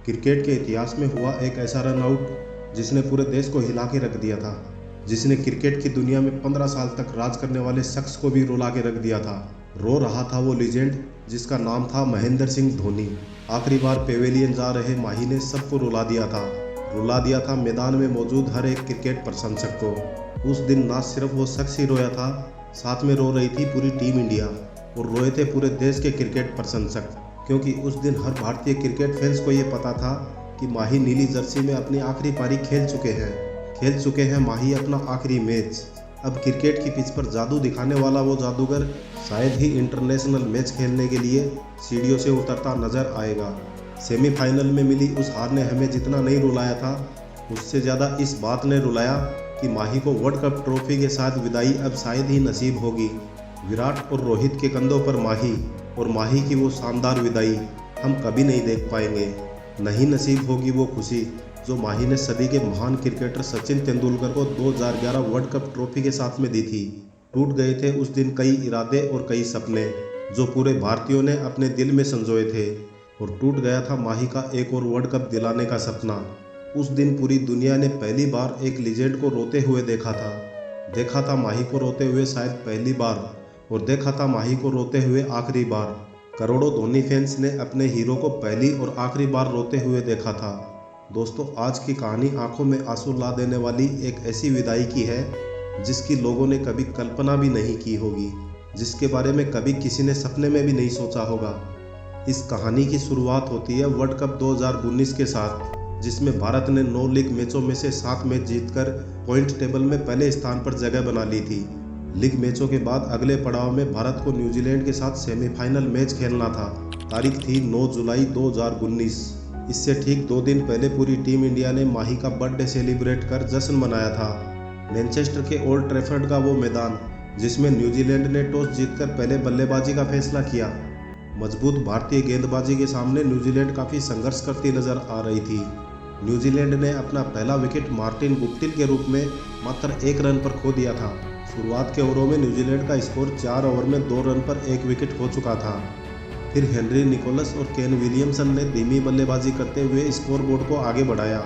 Cricket के इतिहास में हुआ एक ऐसा रन आउट जिसने पूरे देश को हिला के रख दिया था, जिसने क्रिकेट की दुनिया में 15 साल तक राज करने वाले शख्स को भी रुला के रख दिया था। रो रहा था वो लीजेंड जिसका नाम था महेंद्र सिंह धोनी। आखिरी बार पेवेलियन जा रहे माही ने सबको रुला दिया था मैदान में मौजूद हर एक क्रिकेट प्रशंसक को। उस दिन ना सिर्फ वो शख्स ही रोया था, साथ में रो रही थी पूरी टीम इंडिया और रोए थे पूरे देश के क्रिकेट प्रशंसक, क्योंकि उस दिन हर भारतीय क्रिकेट फैंस को ये पता था कि माही नीली जर्सी में अपनी आखिरी पारी खेल चुके हैं माही अपना आखिरी मैच। अब क्रिकेट की पिच पर जादू दिखाने वाला वो जादूगर शायद ही इंटरनेशनल मैच खेलने के लिए सीढ़ियों से उतरता नजर आएगा। सेमीफाइनल में मिली उस हार ने हमें जितना नहीं रुलाया था, उससे ज़्यादा इस बात ने रुलाया कि माही को वर्ल्ड कप ट्रॉफी के साथ विदाई अब शायद ही नसीब होगी। विराट और रोहित के कंधों पर माही, और माही की वो शानदार विदाई हम कभी नहीं देख पाएंगे। नहीं नसीब होगी वो खुशी जो माही ने सदी के महान क्रिकेटर सचिन तेंदुलकर को 2011 वर्ल्ड कप ट्रॉफी के साथ में दी थी। टूट गए थे उस दिन कई इरादे और कई सपने जो पूरे भारतीयों ने अपने दिल में संजोए थे, और टूट गया था माही का एक और वर्ल्ड कप दिलाने का सपना। उस दिन पूरी दुनिया ने पहली बार एक लीजेंड को रोते हुए देखा था माही को रोते हुए शायद पहली बार, और देखा था माही को रोते हुए आखिरी बार। करोड़ों धोनी फैंस ने अपने हीरो को पहली और आखिरी बार रोते हुए देखा था। दोस्तों, आज की कहानी आंखों में आंसू ला देने वाली एक ऐसी विदाई की है जिसकी लोगों ने कभी कल्पना भी नहीं की होगी, जिसके बारे में कभी किसी ने सपने में भी नहीं सोचा होगा। इस कहानी की शुरुआत होती है वर्ल्ड कप 2019 के साथ, जिसमें भारत ने 9 लीग मैचों में से 7 मैच जीतकर पॉइंट टेबल में पहले स्थान पर जगह बना ली थी। लीग मैचों के बाद अगले पड़ाव में भारत को न्यूजीलैंड के साथ सेमीफाइनल मैच खेलना था। तारीख थी 9 जुलाई 2019। इससे ठीक 2 दिन पहले पूरी टीम इंडिया ने माही का बर्थडे सेलिब्रेट कर जश्न मनाया था। मैनचेस्टर के ओल्ड ट्रैफर्ड का वो मैदान जिसमें न्यूजीलैंड ने टॉस जीतकर पहले बल्लेबाजी का फैसला किया। मजबूत भारतीय गेंदबाजी के सामने न्यूजीलैंड काफ़ी संघर्ष करती नजर आ रही थी। न्यूजीलैंड ने अपना पहला विकेट मार्टिन गुप्टिल के रूप में मात्र 1 रन पर खो दिया था। शुरुआत के ओवरों में न्यूजीलैंड का स्कोर 4 ओवर में 2 रन पर 1 विकेट हो चुका था। फिर हेनरी निकोलस और केन विलियमसन ने धीमी बल्लेबाजी करते हुए स्कोरबोर्ड को आगे बढ़ाया।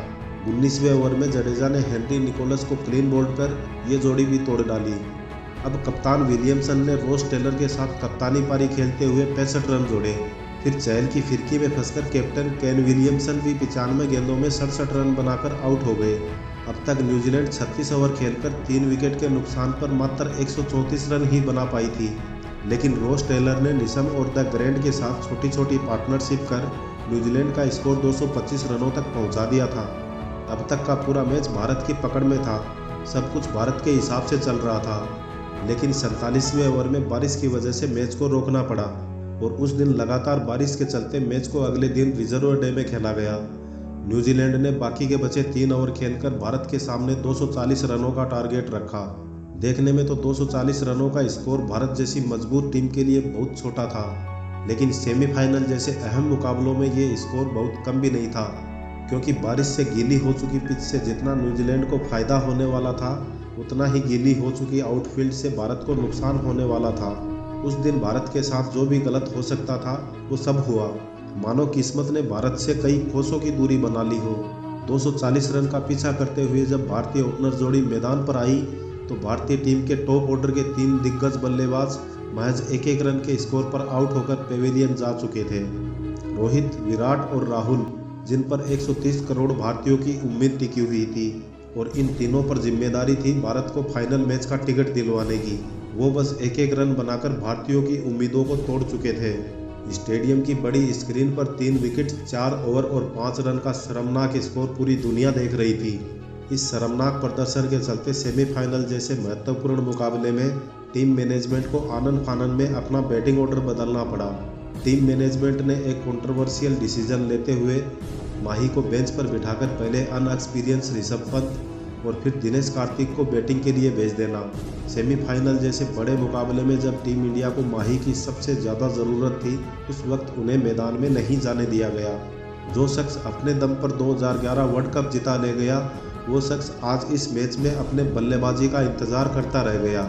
19वें ओवर में जडेजा ने हेनरी निकोलस को क्लीन बोल्ड कर ये जोड़ी भी तोड़ डाली। अब कप्तान विलियमसन ने रोस टेलर के साथ कप्तानी पारी खेलते हुए 65 रन जोड़े। फिर चहल की फिरकी में फंसकर कैप्टन केन विलियमसन भी 95 गेंदों में 67 रन बनाकर आउट हो गए। अब तक न्यूजीलैंड 36 ओवर खेलकर 3 विकेट के नुकसान पर मात्र 134 रन ही बना पाई थी, लेकिन रोस टेलर ने निशम और द ग्रैंड के साथ छोटी छोटी पार्टनरशिप कर न्यूजीलैंड का स्कोर 225 रनों तक पहुंचा दिया था। अब तक का पूरा मैच भारत की पकड़ में था, सब कुछ भारत के हिसाब से चल रहा था, लेकिन 47वें ओवर में बारिश की वजह से मैच को रोकना पड़ा, और उस दिन लगातार बारिश के चलते मैच को अगले दिन रिजर्व डे में खेला गया। न्यूजीलैंड ने बाकी के बचे 3 ओवर खेलकर भारत के सामने 240 रनों का टारगेट रखा। देखने में तो 240 रनों का स्कोर भारत जैसी मजबूत टीम के लिए बहुत छोटा था, लेकिन सेमीफाइनल जैसे अहम मुकाबलों में ये स्कोर बहुत कम भी नहीं था, क्योंकि बारिश से गीली हो चुकी पिच से जितना न्यूजीलैंड को फायदा होने वाला था, उतना ही गीली हो चुकी आउटफील्ड से भारत को नुकसान होने वाला था। उस दिन भारत के साथ जो भी गलत हो सकता था वो सब हुआ, मानो किस्मत ने भारत से कई कोसों की दूरी बना ली हो। 240 रन का पीछा करते हुए जब भारतीय ओपनर जोड़ी मैदान पर आई तो भारतीय टीम के टॉप ऑर्डर के 3 दिग्गज बल्लेबाज महज 1-1 रन के स्कोर पर आउट होकर पेवेलियन जा चुके थे। रोहित, विराट और राहुल, जिन पर 130 करोड़ भारतीयों की उम्मीद टिकी हुई थी, और इन तीनों पर जिम्मेदारी थी भारत को फाइनल मैच का टिकट दिलवाने की, वो बस 1-1 रन बनाकर भारतीयों की उम्मीदों को तोड़ चुके थे। स्टेडियम की बड़ी स्क्रीन पर 3 विकेट, 4 ओवर और 5 रन का शर्मनाक स्कोर पूरी दुनिया देख रही थी। इस शर्मनाक प्रदर्शन के चलते सेमीफाइनल जैसे महत्वपूर्ण मुकाबले में टीम मैनेजमेंट को आनन फानन में अपना बैटिंग ऑर्डर बदलना पड़ा। टीम मैनेजमेंट ने एक कंट्रोवर्शियल डिसीजन लेते हुए माही को बेंच पर बिठाकर पहले अनएक्सपीरियंस ऋषभ पंत और फिर दिनेश कार्तिक को बैटिंग के लिए भेज देना। सेमीफाइनल जैसे बड़े मुकाबले में जब टीम इंडिया को माही की सबसे ज़्यादा ज़रूरत थी, उस वक्त उन्हें मैदान में नहीं जाने दिया गया। जो शख्स अपने दम पर 2011 वर्ल्ड कप जिता ले गया, वो शख्स आज इस मैच में अपने बल्लेबाजी का इंतजार करता रह गया।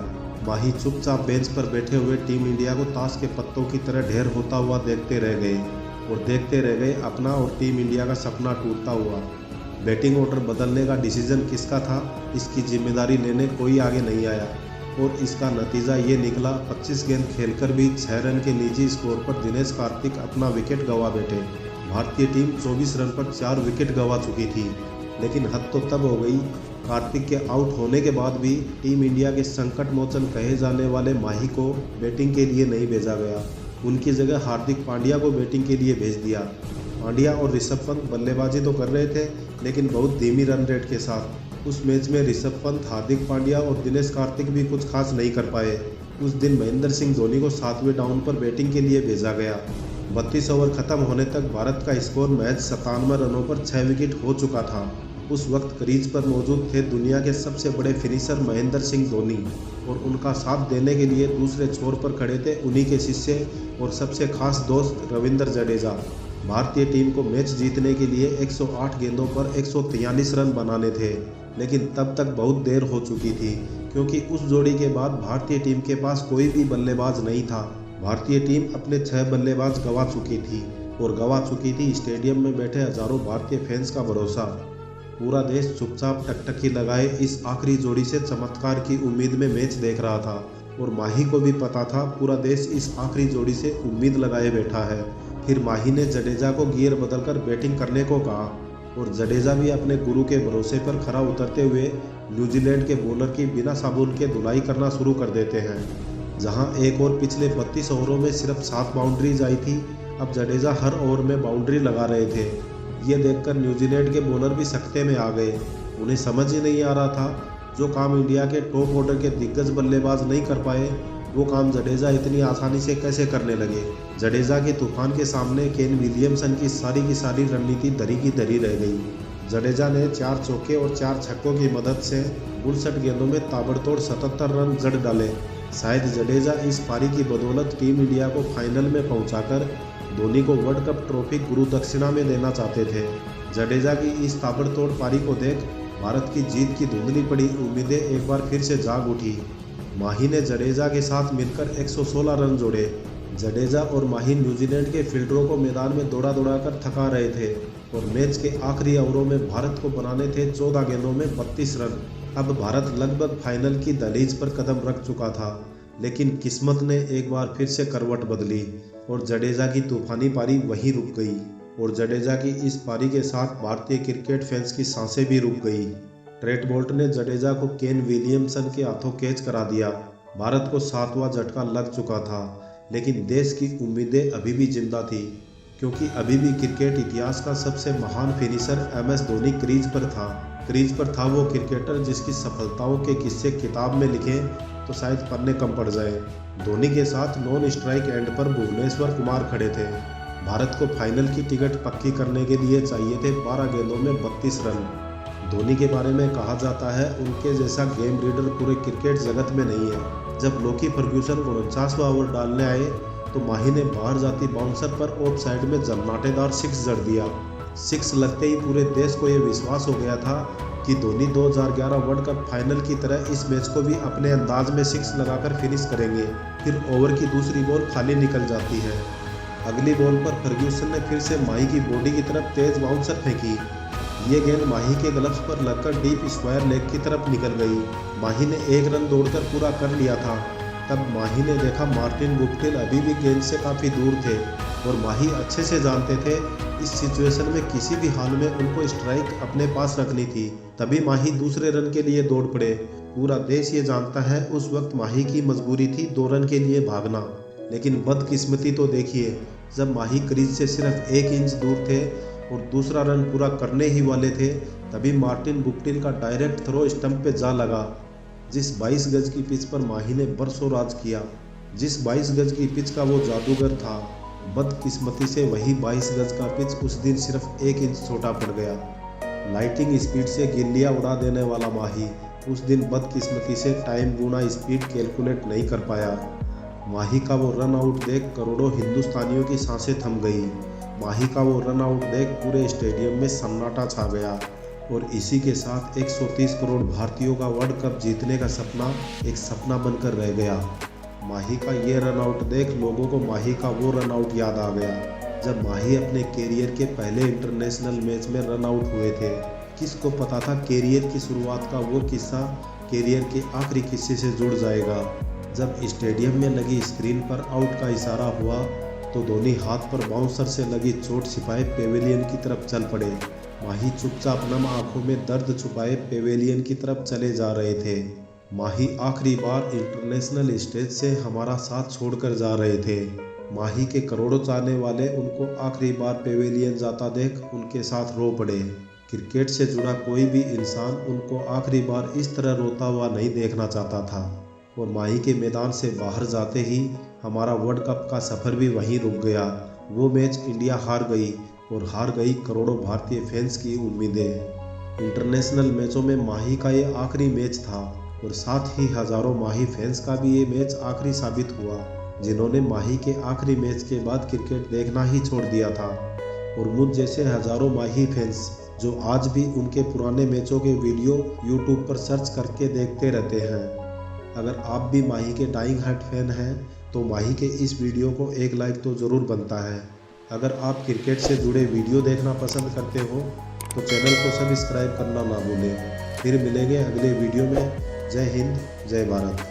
माही चुपचाप बेंच पर बैठे हुए टीम इंडिया को ताश के पत्तों की तरह ढेर होता हुआ देखते रह गए, और देखते रह गए अपना और टीम इंडिया का सपना टूटता हुआ। बैटिंग ऑर्डर बदलने का डिसीजन किसका था, इसकी जिम्मेदारी लेने कोई आगे नहीं आया और इसका नतीजा ये निकला, 25 गेंद खेलकर भी 6 रन के निजी स्कोर पर दिनेश कार्तिक अपना विकेट गंवा बैठे। भारतीय टीम 24 रन पर 4 विकेट गंवा चुकी थी, लेकिन हद तो तब हो गई, कार्तिक के आउट होने के बाद भी टीम इंडिया के संकट मोचन कहे जाने वाले माही को बैटिंग के लिए नहीं भेजा गया। उनकी जगह हार्दिक पांड्या को बैटिंग के लिए भेज दिया। पांड्या और ऋषभ पंत बल्लेबाजी तो कर रहे थे, लेकिन बहुत धीमी रन रेट के साथ। उस मैच में ऋषभ पंत, हार्दिक पांड्या और दिनेश कार्तिक भी कुछ खास नहीं कर पाए। उस दिन महेंद्र सिंह धोनी को 7वें डाउन पर बैटिंग के लिए भेजा गया। 32 ओवर खत्म होने तक भारत का स्कोर महज 57 रनों पर 6 विकेट हो चुका था। उस वक्त क्रीज पर मौजूद थे दुनिया के सबसे बड़े फिनिशर महेंद्र सिंह धोनी और उनका साथ देने के लिए दूसरे छोर पर खड़े थे उन्हीं के शिष्य और सबसे खास दोस्त रविंद्र जडेजा। भारतीय टीम को मैच जीतने के लिए 108 गेंदों पर 143 रन बनाने थे, लेकिन तब तक बहुत देर हो चुकी थी, क्योंकि उस जोड़ी के बाद भारतीय टीम के पास कोई भी बल्लेबाज नहीं था। भारतीय टीम अपने 6 बल्लेबाज गंवा चुकी थी और गंवा चुकी थी स्टेडियम में बैठे हजारों भारतीय फैंस का भरोसा। पूरा देश चुपचाप टकटकी लगाए इस आखिरी जोड़ी से चमत्कार की उम्मीद में मैच देख रहा था और माही को भी पता था पूरा देश इस आखिरी जोड़ी से उम्मीद लगाए बैठा है। फिर माही ने जडेजा को गियर बदलकर बैटिंग करने को कहा और जडेजा भी अपने गुरु के भरोसे पर खरा उतरते हुए न्यूजीलैंड के बॉलर की बिना साबुन के धुलाई करना शुरू कर देते हैं। जहां एक और पिछले 32 ओवरों में सिर्फ 7 बाउंड्रीज आई थी, अब जडेजा हर ओवर में बाउंड्री लगा रहे थे। ये देखकर न्यूजीलैंड के बॉलर भी सख्ते में आ गए। उन्हें समझ ही नहीं आ रहा था, जो काम इंडिया के टॉप ऑर्डर के दिग्गज बल्लेबाज नहीं कर पाए, वो काम जडेजा इतनी आसानी से कैसे करने लगे। जडेजा के तूफान के सामने केन विलियमसन की सारी रणनीति धरी की धरी रह गई। जडेजा ने 4 चौके और 4 छक्कों की मदद से 59 गेंदों में ताबड़तोड़ 77 रन जड़ डाले। शायद जडेजा इस पारी की बदौलत टीम इंडिया को फाइनल में पहुंचाकर धोनी को वर्ल्ड कप ट्रॉफी गुरु दक्षिणा में देना चाहते थे। जडेजा की इस ताबड़तोड़ पारी को देख भारत की जीत की धुंधली पड़ी उम्मीदें एक बार फिर से जाग उठी। माही ने जडेजा के साथ मिलकर 116 रन जोड़े। जडेजा और माही न्यूजीलैंड के फील्डरों को मैदान में दौड़ा कर थका रहे थे और मैच के आखिरी ओवरों में भारत को बनाने थे 14 गेंदों में 32 रन। अब भारत लगभग फाइनल की दहलीज पर कदम रख चुका था, लेकिन किस्मत ने एक बार फिर से करवट बदली और जडेजा की तूफानी पारी वहीं रुक गई। और जडेजा की इस पारी के साथ भारतीय क्रिकेट फैंस की सांसें भी रुक गई। ट्रेट बोल्ट ने जडेजा को केन विलियमसन के हाथों कैच करा दिया। भारत को 7वां झटका लग चुका था, लेकिन देश की उम्मीदें अभी भी जिंदा थी, क्योंकि अभी भी क्रिकेट इतिहास का सबसे महान फिनिशर MS धोनी क्रीज पर था। क्रीज पर था वो क्रिकेटर जिसकी सफलताओं के किस्से किताब में लिखे तो शायद पन्ने कम पड़ जाए। धोनी के साथ नॉन स्ट्राइक एंड पर भुवनेश्वर कुमार खड़े थे। भारत को फाइनल की टिकट पक्की करने के लिए चाहिए थे 12 गेंदों में 32 रन। धोनी के बारे में कहा जाता है उनके जैसा गेम रीडर पूरे क्रिकेट जगत में नहीं है। जब लोकी फर्ग्यूसन 49वां ओवर डालने आए तो माही ने बाहर जाती बाउंसर पर ऑफ साइड में जन्नाटेदार 6 जड़ दिया। 6 लगते ही पूरे देश को यह विश्वास हो गया था कि धोनी 2011 वर्ल्ड कप फाइनल की तरह इस मैच को भी अपने अंदाज में 6 लगाकर फिनिश करेंगे। फिर ओवर की दूसरी बॉल खाली निकल जाती है। अगली बॉल पर फर्ग्यूसन ने फिर से माही की बॉडी की तरफ तेज बाउंसर फेंकी। ये गेंद माही के ग्लव्स पर लगकर डीप स्क्वायर लेग की तरफ निकल गई। माही ने 1 रन दौड़कर पूरा कर लिया था। तब माही ने देखा मार्टिन गुप्टिल अभी भी गेंद से काफ़ी दूर थे और माही अच्छे से जानते थे इस सिचुएशन में किसी भी हाल में उनको स्ट्राइक अपने पास रखनी थी। तभी माही दूसरे रन के लिए दौड़ पड़े। पूरा देश ये जानता है उस वक्त माही की मजबूरी थी 2 रन के लिए भागना। लेकिन बदकिस्मती तो देखिए, जब माही क्रीज से सिर्फ 1 इंच दूर थे और दूसरा रन पूरा करने ही वाले थे, तभी मार्टिन गुप्टिल का डायरेक्ट थ्रो स्टंप पे जा लगा। जिस 22 गज की पिच पर माही ने बरसों राज किया, जिस 22 गज की पिच का वो जादूगर था, बदकिस्मती से वही 22 गज का पिच उस दिन सिर्फ 1 इंच छोटा पड़ गया। लाइटिंग स्पीड से गिल्लियां उड़ा देने वाला माही उस दिन बदकिस्मती से टाइम गुना स्पीड कैलकुलेट नहीं कर पाया। माही का वो रन आउट देख करोड़ों हिंदुस्तानियों की सांसें थम गई। माही का वो रन आउट देख पूरे स्टेडियम में सन्नाटा छा गया और इसी के साथ 130 करोड़ भारतीयों का वर्ल्ड कप जीतने का सपना एक सपना बनकर रह गया। माही का ये रन आउट देख लोगों को माही का वो रन आउट याद आ गया जब माही अपने कैरियर के पहले इंटरनेशनल मैच में रन आउट हुए थे। किसको पता था कैरियर की शुरुआत का वो किस्सा कैरियर के आखिरी किस्से से जुड़ जाएगा। जब स्टेडियम में लगी स्क्रीन पर आउट का इशारा हुआ तो दोनों हाथ पर बाउंसर से लगी चोट छिपाए पेवेलियन की तरफ चल पड़े। माही चुपचाप नम आंखों में दर्द छुपाए पेवेलियन की तरफ चले जा रहे थे। माही आखिरी बार इंटरनेशनल स्टेज से हमारा साथ छोड़कर जा रहे थे। माही के करोड़ों चाहने वाले उनको आखिरी बार पेवेलियन जाता देख उनके साथ रो पड़े। क्रिकेट से जुड़ा कोई भी इंसान उनको आखिरी बार इस तरह रोता हुआ नहीं देखना चाहता था। और माही के मैदान से बाहर जाते ही हमारा वर्ल्ड कप का सफ़र भी वहीं रुक गया। वो मैच इंडिया हार गई और हार गई करोड़ों भारतीय फैंस की उम्मीदें। इंटरनेशनल मैचों में माही का ये आखिरी मैच था और साथ ही हज़ारों माही फैंस का भी ये मैच आखिरी साबित हुआ, जिन्होंने माही के आखिरी मैच के बाद क्रिकेट देखना ही छोड़ दिया था। और मुझ जैसे हज़ारों माही फैंस जो आज भी उनके पुराने मैचों के वीडियो यूट्यूब पर सर्च करके देखते रहते हैं। अगर आप भी माही के डाइंग हार्ट फैन हैं तो माही के इस वीडियो को एक लाइक तो ज़रूर बनता है। अगर आप क्रिकेट से जुड़े वीडियो देखना पसंद करते हो तो चैनल को सब्सक्राइब करना ना भूलें। फिर मिलेंगे अगले वीडियो में। जय हिंद, जय भारत।